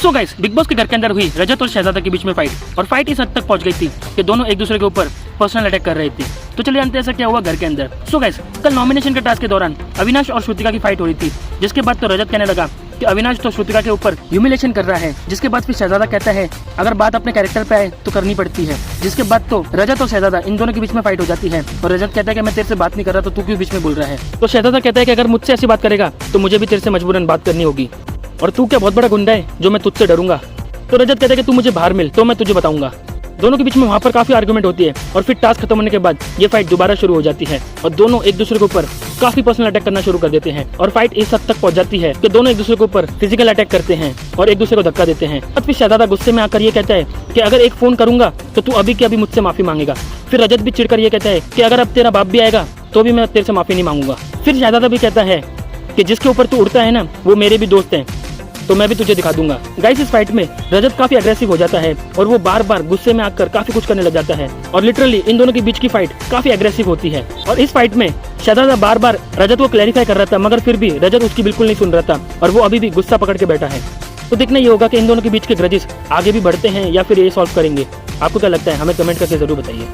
So guys, big boss के घर के अंदर हुई रजत और शहजादा के बीच में फाइट, और फाइट इस हद तक पहुंच गई थी कि दोनों एक दूसरे के ऊपर पर्सनल अटैक कर रहे थे। तो चलिए जानते हैं ऐसा क्या हुआ घर के अंदर। सो गाइस, कल नॉमिनेशन के टास्क के दौरान अविनाश और श्रुतिका की फाइट हो रही थी, जिसके बाद तो रजत कहने लगा कि अविनाश तो श्रुतिका के ऊपर ह्यूमिलेशन कर रहा है, जिसके बाद फिर शहजादा कहता है अगर बात अपने कैरेक्टर पे आए तो करनी पड़ती है, जिसके बाद तो रजत और शहजादा इन दोनों के बीच में फाइट हो जाती है। और रजत कहता है कि मैं तेरे से बात नहीं कर रहा तो तू क्यों बीच में बोल रहा है। तो शहजादा कहता है कि अगर मुझसे ऐसी बात करेगा तो मुझे भी तेरे से मजबूरन बात करनी होगी, और तू क्या बहुत बड़ा गुंडा है जो मैं तुझसे डरूंगा। तो रजत कहता है कि तू मुझे बाहर मिल तो मैं तुझे बताऊंगा। दोनों के बीच में वहाँ पर काफी आर्गुमेंट होती है, और फिर टास्क खत्म होने के बाद ये फाइट दोबारा शुरू हो जाती है, और दोनों एक दूसरे के ऊपर काफी पर्सनल अटैक करना शुरू कर देते हैं। और फाइट इस हद तक पहुंच जाती है कि दोनों एक दूसरे के ऊपर फिजिकल अटैक करते हैं और एक दूसरे को धक्का देते हैं। फिर शहजादा गुस्से में आकर ये कहता है कि अगर एक फोन करूंगा तो तू अभी के अभी मुझसे माफी मांगेगा। फिर रजत भी चिढ़कर ये कहता है कि अगर अब तेरा बाप भी आएगा तो भी मैं तेरे से माफी नहीं मांगूंगा। फिर शहजादा भी कहता है कि जिसके ऊपर तू उड़ता है ना वो मेरे भी दोस्त हैं, तो मैं भी तुझे दिखा दूंगा। गाइस, इस फाइट में रजत काफी अग्रेसिव हो जाता है और वो बार बार गुस्से में आकर काफी कुछ करने लग जाता है, और लिटरली इन दोनों के बीच की फाइट काफी अग्रेसिव होती है। और इस फाइट में शहजादा बार बार रजत को क्लैरिफाई कर रहा था, मगर फिर भी रजत उसकी बिल्कुल नहीं सुन रहा था, और वो अभी भी गुस्सा पकड़ के बैठा है। तो देखना ये होगा कि इन दोनों के बीच के ग्रजेस आगे भी बढ़ते हैं या फिर ये सॉल्व करेंगे। आपको क्या लगता है, हमें कमेंट करके जरूर बताइए।